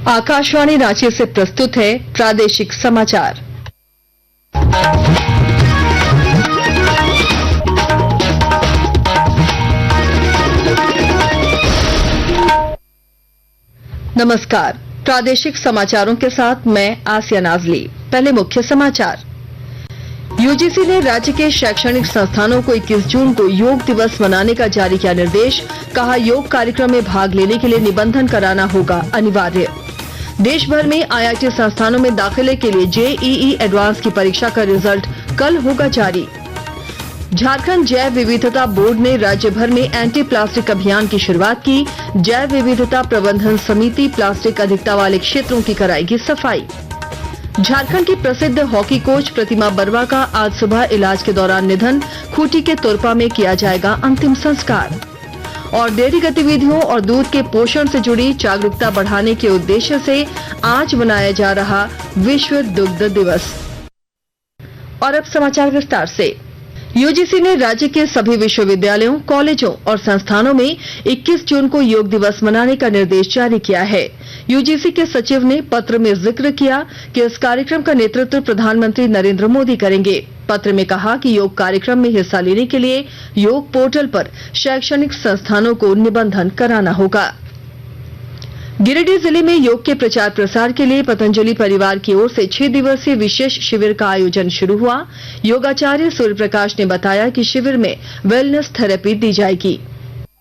आकाशवाणी रांची से प्रस्तुत है प्रादेशिक समाचार। नमस्कार, प्रादेशिक समाचारों के साथ मैं आसिया नाजली। पहले मुख्य समाचार। यूजीसी ने राज्य के शैक्षणिक संस्थानों को 21 जून को योग दिवस मनाने का जारी किया निर्देश। कहा, योग कार्यक्रम में भाग लेने के लिए निबंधन कराना होगा अनिवार्य। देश भर में आईआईटी संस्थानों में दाखिले के लिए जेईई एडवांस की परीक्षा का रिजल्ट कल होगा जारी। झारखंड जैव विविधता बोर्ड ने राज्य भर में एंटी प्लास्टिक अभियान की शुरुआत की। जैव विविधता प्रबंधन समिति प्लास्टिक अधिकता वाले क्षेत्रों की कराएगी सफाई। झारखंड की प्रसिद्ध हॉकी कोच प्रतिमा बर्मा का आज सुबह इलाज के दौरान निधन। खूंटी के तोरपा में किया जाएगा अंतिम संस्कार। और डेयरी गतिविधियों और दूध के पोषण से जुड़ी जागरूकता बढ़ाने के उद्देश्य से आज मनाया जा रहा विश्व दुग्ध दिवस। और अब समाचार विस्तार से। यूजीसी ने राज्य के सभी विश्वविद्यालयों, कॉलेजों और संस्थानों में 21 जून को योग दिवस मनाने का निर्देश जारी किया है। यूजीसी के सचिव ने पत्र में जिक्र किया कि इस कार्यक्रम का नेतृत्व प्रधानमंत्री नरेंद्र मोदी करेंगे। पत्र में कहा कि योग कार्यक्रम में हिस्सा लेने के लिए योग पोर्टल पर शैक्षणिक संस्थानों को निबंधन कराना होगा। गिरिडीह जिले में योग के प्रचार प्रसार के लिए पतंजलि परिवार की ओर से 6 दिवसीय विशेष शिविर का आयोजन शुरू हुआ। योगाचार्य सूर्य प्रकाश ने बताया कि शिविर में वेलनेस थेरेपी दी जाएगी।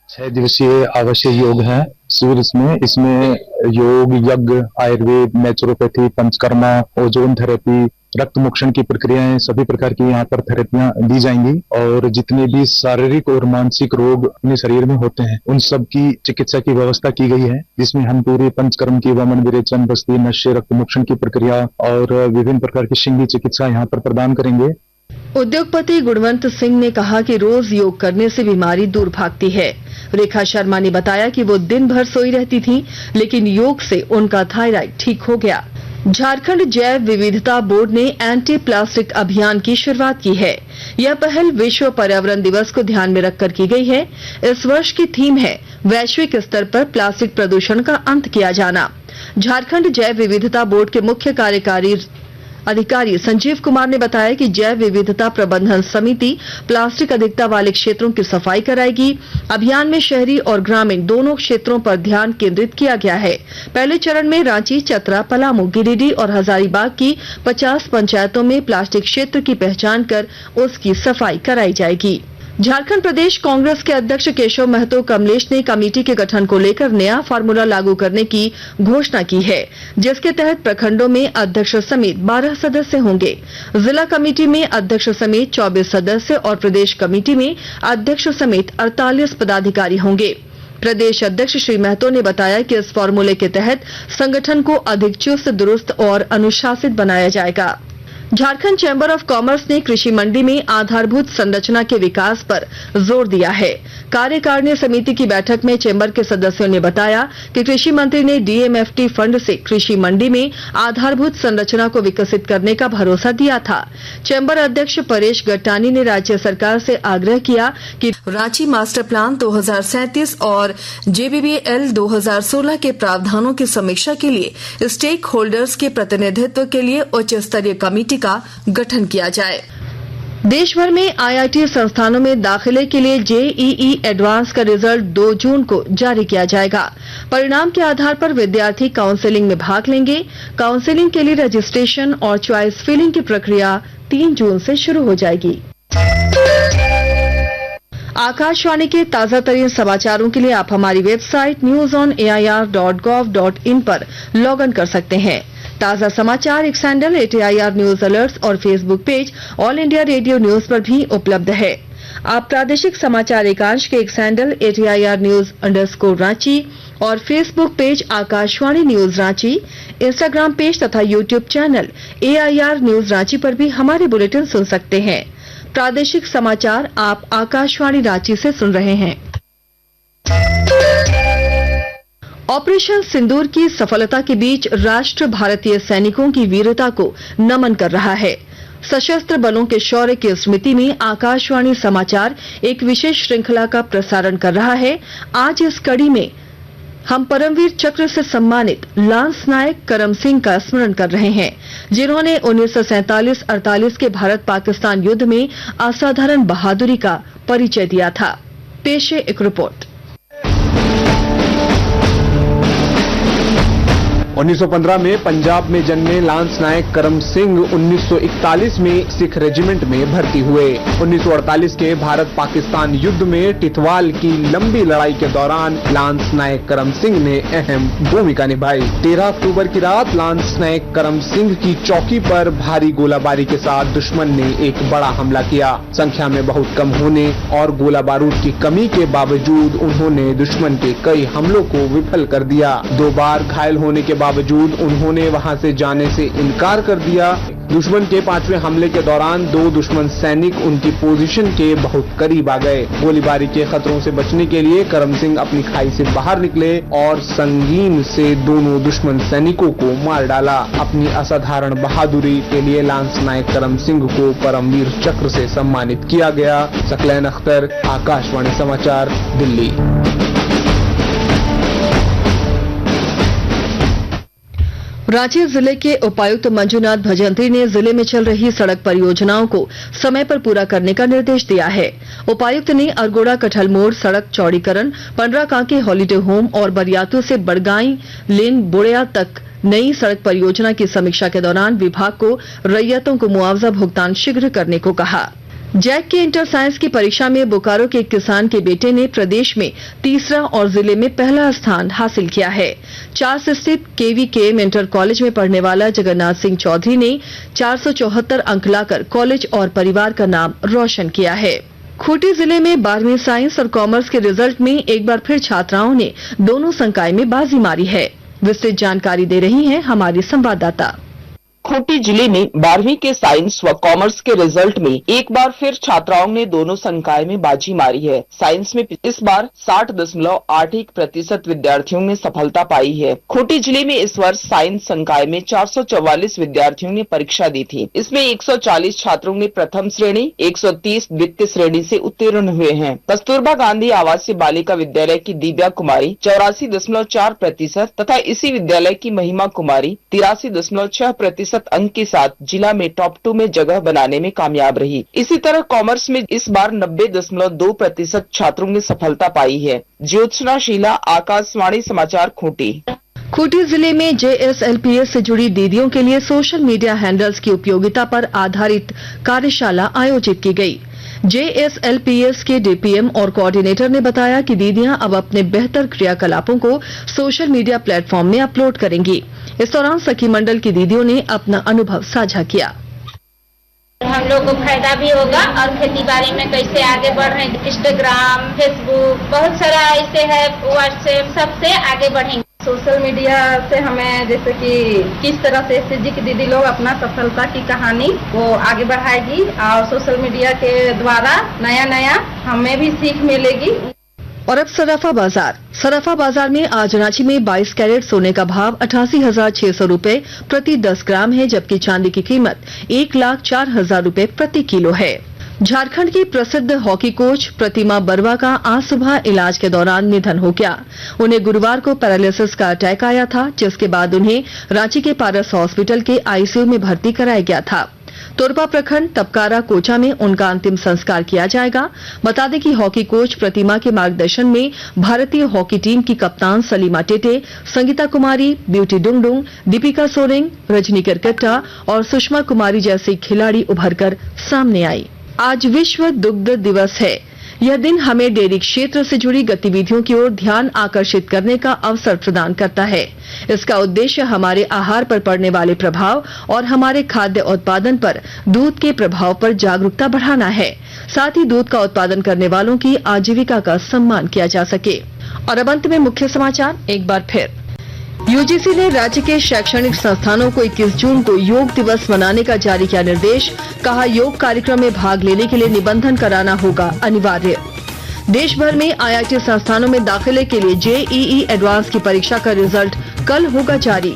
6 दिवसीय आवासीय योग है शिविर। इसमें योग, यज्ञ, Ayurveda, naturopathy, panchakarma, ozone therapy, रक्त मोक्षण की प्रक्रियाएं, सभी प्रकार की यहाँ पर थेरेपियां दी जाएंगी। और जितने भी शारीरिक और मानसिक रोग अपने शरीर में होते हैं उन सब की चिकित्सा की व्यवस्था की गई है, जिसमें हम पूरी पंचकर्म की, वमन, विरेचन, बस्ती, नशे, रक्त मोक्षण की प्रक्रिया और विभिन्न प्रकार की शिंगी चिकित्सा यहाँ पर प्रदान करेंगे। उद्योगपति गुणवंत सिंह ने कहा कि रोज योग करने से बीमारी दूर भागती है। रेखा शर्मा ने बताया कि वो दिन भर सोई रहती थीं, लेकिन योग से उनका थायराइड ठीक हो गया। झारखंड जैव विविधता बोर्ड ने एंटी प्लास्टिक अभियान की शुरुआत की है। यह पहल विश्व पर्यावरण दिवस को ध्यान में रखकर की गई है। इस वर्ष की थीम है वैश्विक स्तर पर प्लास्टिक प्रदूषण का अंत किया जाना। झारखंड जैव विविधता बोर्ड के मुख्य कार्यकारी अधिकारी संजीव कुमार ने बताया कि जैव विविधता प्रबंधन समिति प्लास्टिक अधिकता वाले क्षेत्रों की सफाई कराएगी। अभियान में शहरी और ग्रामीण दोनों क्षेत्रों पर ध्यान केंद्रित किया गया है। पहले चरण में रांची, चतरा, पलामू, गिरिडीह और हजारीबाग की 50 पंचायतों में प्लास्टिक क्षेत्र की पहचान कर उसकी सफाई कराई जाएगी। झारखंड प्रदेश कांग्रेस के अध्यक्ष केशव महतो कमलेश ने कमेटी के गठन को लेकर नया फार्मूला लागू करने की घोषणा की है, जिसके तहत प्रखंडों में अध्यक्ष समेत 12 सदस्य होंगे। जिला कमेटी में अध्यक्ष समेत 24 सदस्य और प्रदेश कमेटी में अध्यक्ष समेत 48 पदाधिकारी होंगे। प्रदेश अध्यक्ष श्री महतो ने बताया कि इस फार्मूले के तहत संगठन को अधिक चुस्त, दुरुस्त और अनुशासित बनाया जाएगा। झारखंड चैम्बर ऑफ कॉमर्स ने कृषि मंडी में आधारभूत संरचना के विकास पर जोर दिया है। कार्यकारिणी समिति की बैठक में चैम्बर के सदस्यों ने बताया कि कृषि मंत्री ने डीएमएफटी फंड से कृषि मंडी में आधारभूत संरचना को विकसित करने का भरोसा दिया था। चैम्बर अध्यक्ष परेश गट्टानी ने राज्य सरकार से आग्रह किया कि रांची मास्टर प्लान 2037 और जेबीबीएल 2016 के प्रावधानों की समीक्षा के लिए स्टेक होल्डर्स के प्रतिनिधित्व के लिए उच्च स्तरीय कमेटी का गठन किया जाए। देश भर में आईआईटी संस्थानों में दाखिले के लिए जेईई एडवांस का रिजल्ट 2 जून को जारी किया जाएगा। परिणाम के आधार पर विद्यार्थी काउंसलिंग में भाग लेंगे। काउंसलिंग के लिए रजिस्ट्रेशन और चॉइस फिलिंग की प्रक्रिया 3 जून से शुरू हो जाएगी। आकाशवाणी के ताजा तरीन समाचारों के लिए आप हमारी वेबसाइट news.air.gov.in पर लॉग इन कर सकते हैं। ताजा समाचार X handle @AIR news alerts और Facebook page All India Radio news पर भी उपलब्ध है। आप प्रादेशिक समाचार एकांश के एक्स हैंडल @AIR न्यूज_रांची और Facebook page Akashvani news Ranchi, Instagram page तथा YouTube channel AIR news Ranchi पर भी हमारे बुलेटिन सुन सकते हैं। प्रादेशिक समाचार आप आकाशवाणी रांची से सुन रहे हैं। ऑपरेशन सिंदूर की सफलता के बीच राष्ट्र भारतीय सैनिकों की वीरता को नमन कर रहा है। सशस्त्र बलों के शौर्य की स्मृति में आकाशवाणी समाचार एक विशेष श्रृंखला का प्रसारण कर रहा है। आज इस कड़ी में हम परमवीर चक्र से सम्मानित लांस नायक करम सिंह का स्मरण कर रहे हैं, जिन्होंने 1947-48 के भारत पाकिस्तान युद्ध में असाधारण बहादुरी का परिचय दिया था। पेश है एक रिपोर्ट। 1915 में पंजाब में जन्मे लांस नायक करम सिंह 1941 में सिख रेजिमेंट में भर्ती हुए। 1948 के भारत पाकिस्तान युद्ध में टिथवाल की लंबी लड़ाई के दौरान लांस नायक करम सिंह ने अहम भूमिका निभाई। 13 अक्टूबर की रात लांस नायक करम सिंह की चौकी पर भारी गोलाबारी के साथ दुश्मन ने एक बड़ा हमला किया। संख्या में बहुत कम होने और गोला बारूद की कमी के बावजूद उन्होंने दुश्मन के कई हमलों को विफल कर दिया। 2 बार घायल होने के बावजूद उन्होंने वहां से जाने से इनकार कर दिया। दुश्मन के 5वें हमले के दौरान 2 दुश्मन सैनिक उनकी पोजीशन के बहुत करीब आ गए। गोलीबारी के खतरों से बचने के लिए करम सिंह अपनी खाई से बाहर निकले और संगीन से दोनों दुश्मन सैनिकों को मार डाला। अपनी असाधारण बहादुरी के लिए लांस नायक करम सिंह को परमवीर चक्र से सम्मानित किया गया। सकलैन अख्तर, आकाशवाणी समाचार, दिल्ली। रांची जिले के उपायुक्त मंजूनाथ भजंत्री ने जिले में चल रही सड़क परियोजनाओं को समय पर पूरा करने का निर्देश दिया है। उपायुक्त ने अरगोड़ा कठल मोड़ सड़क चौड़ीकरण, पंडरा कांके हॉलीडे होम और बरियातू से बड़गाई लेन बुड़िया तक नई सड़क परियोजना की समीक्षा के दौरान विभाग को रैयतों को मुआवजा भुगतान शीघ्र करने को कहा। जैक के इंटर साइंस की परीक्षा में बोकारो के एक किसान के बेटे ने प्रदेश में तीसरा और जिले में पहला स्थान हासिल किया है। चास स्थित केवीकेएम इंटर कॉलेज में पढ़ने वाला जगन्नाथ सिंह चौधरी ने 474 अंक लाकर कॉलेज और परिवार का नाम रोशन किया है। खूंटी जिले में 12वीं साइंस और कॉमर्स के रिजल्ट में एक बार फिर छात्राओं ने दोनों संकाय में बाजी मारी है। विस्तृत जानकारी दे रही हैं हमारी संवाददाता। खूंटी जिले में 12वीं के साइंस व कॉमर्स के रिजल्ट में एक बार फिर छात्राओं ने दोनों संकाय में बाजी मारी है। साइंस में इस बार 60.81% विद्यार्थियों ने सफलता पाई है। खूंटी जिले में इस वर्ष साइंस संकाय में 444 विद्यार्थियों ने परीक्षा दी थी। इसमें 140 छात्रों ने प्रथम श्रेणी, 130 द्वितीय श्रेणी से उत्तीर्ण हुए हैं। कस्तूरबा गांधी आवासीय बालिका विद्यालय की दिव्या कुमारी 84.4% तथा इसी विद्यालय की महिमा कुमारी 83.6% अंक के साथ जिला में टॉप 2 में जगह बनाने में कामयाब रही। इसी तरह कॉमर्स में इस बार 90.2% छात्रों ने सफलता पाई है। ज्योत्सना शीला, आकाशवाणी समाचार, खूंटी। खूंटी जिले में जेएसएलपीएस से जुड़ी दीदियों के लिए सोशल मीडिया हैंडल्स की उपयोगिता पर आधारित कार्यशाला आयोजित की गई। जेएसएलपीएस के डीपीएम और कोऑर्डिनेटर ने बताया कि दीदियां अब अपने बेहतर क्रियाकलापों को सोशल मीडिया प्लेटफॉर्म में अपलोड करेंगी। इस दौरान सखी मंडल की दीदियों ने अपना अनुभव साझा किया। हम लोग को फायदा भी होगा और खेती बाड़ी में कैसे आगे बढ़ रहे हैं। इंस्टाग्राम, फेसबुक, बहुत सारा ऐसे है, व्हाट्सएप, सबसे आगे बढ़ेंगे। सोशल मीडिया से हमें जैसे कि किस तरह से एसएचजी की दीदी लोग अपना सफलता की कहानी वो आगे बढ़ाएगी और सोशल मीडिया के द्वारा नया हमें भी सीख मिलेगी। और अब सराफा बाजार में आज रांची में 22 कैरेट सोने का भाव 88,600 रूपये प्रति 10 ग्राम है, जबकि चांदी की कीमत 1,04,000 रूपये प्रति किलो है। झारखंड की प्रसिद्ध हॉकी कोच प्रतिमा बर्वा का आज सुबह इलाज के दौरान निधन हो गया। उन्हें गुरुवार को पैरालिसिस का अटैक आया था, जिसके बाद उन्हें रांची के पारस हॉस्पिटल के आईसीयू में भर्ती कराया गया था। तोरपा प्रखंड तपकारा कोचा में उनका अंतिम संस्कार किया जाएगा। बता दें कि हॉकी कोच प्रतिमा के मार्गदर्शन में भारतीय हॉकी टीम की कप्तान सलीमा टेटे, संगीता कुमारी, ब्यूटी डुंगडुंग, दीपिका सोरेंग, रजनी करकट्टा और सुषमा कुमारी जैसी खिलाड़ी उभरकर सामने आई। आज विश्व दुग्ध दिवस है। यह दिन हमें डेयरी क्षेत्र से जुड़ी गतिविधियों की ओर ध्यान आकर्षित करने का अवसर प्रदान करता है। इसका उद्देश्य हमारे आहार पर पड़ने वाले प्रभाव और हमारे खाद्य उत्पादन पर दूध के प्रभाव पर जागरूकता बढ़ाना है। साथ ही दूध का उत्पादन करने वालों की आजीविका का सम्मान किया जा सके। और अब अंत में मुख्य समाचार एक बार फिर। यूजीसी ने राज्य के शैक्षणिक संस्थानों को 21 जून को योग दिवस मनाने का जारी किया निर्देश। कहा, योग कार्यक्रम में भाग लेने के लिए निबंधन कराना होगा अनिवार्य। देश भर में आईआईटी संस्थानों में दाखिले के लिए जेईई एडवांस की परीक्षा का रिजल्ट कल होगा जारी।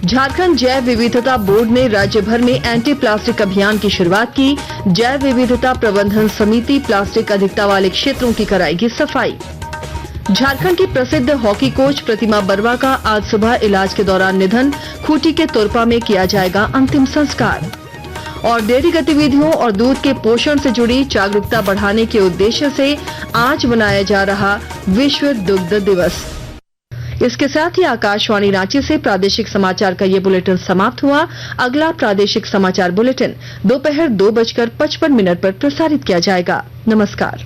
झारखंड जैव विविधता बोर्ड ने राज्य भर में एंटी प्लास्टिक अभियान की शुरुआत की। जैव विविधता प्रबंधन समिति प्लास्टिक अधिकता वाले क्षेत्रों की कराएगी सफाई। झारखंड की प्रसिद्ध हॉकी कोच प्रतिमा बर्मा का आज सुबह इलाज के दौरान निधन। खूंटी के तोरपा में किया जाएगा अंतिम संस्कार। और डेयरी गतिविधियों और दूध के पोषण से जुड़ी जागरूकता बढ़ाने के उद्देश्य से आज मनाया जा रहा विश्व दुग्ध दिवस। इसके साथ ही आकाशवाणी रांची से प्रादेशिक समाचार का ये बुलेटिन समाप्त हुआ। अगला प्रादेशिक समाचार बुलेटिन दोपहर 2:55 पर प्रसारित किया जाएगा। नमस्कार।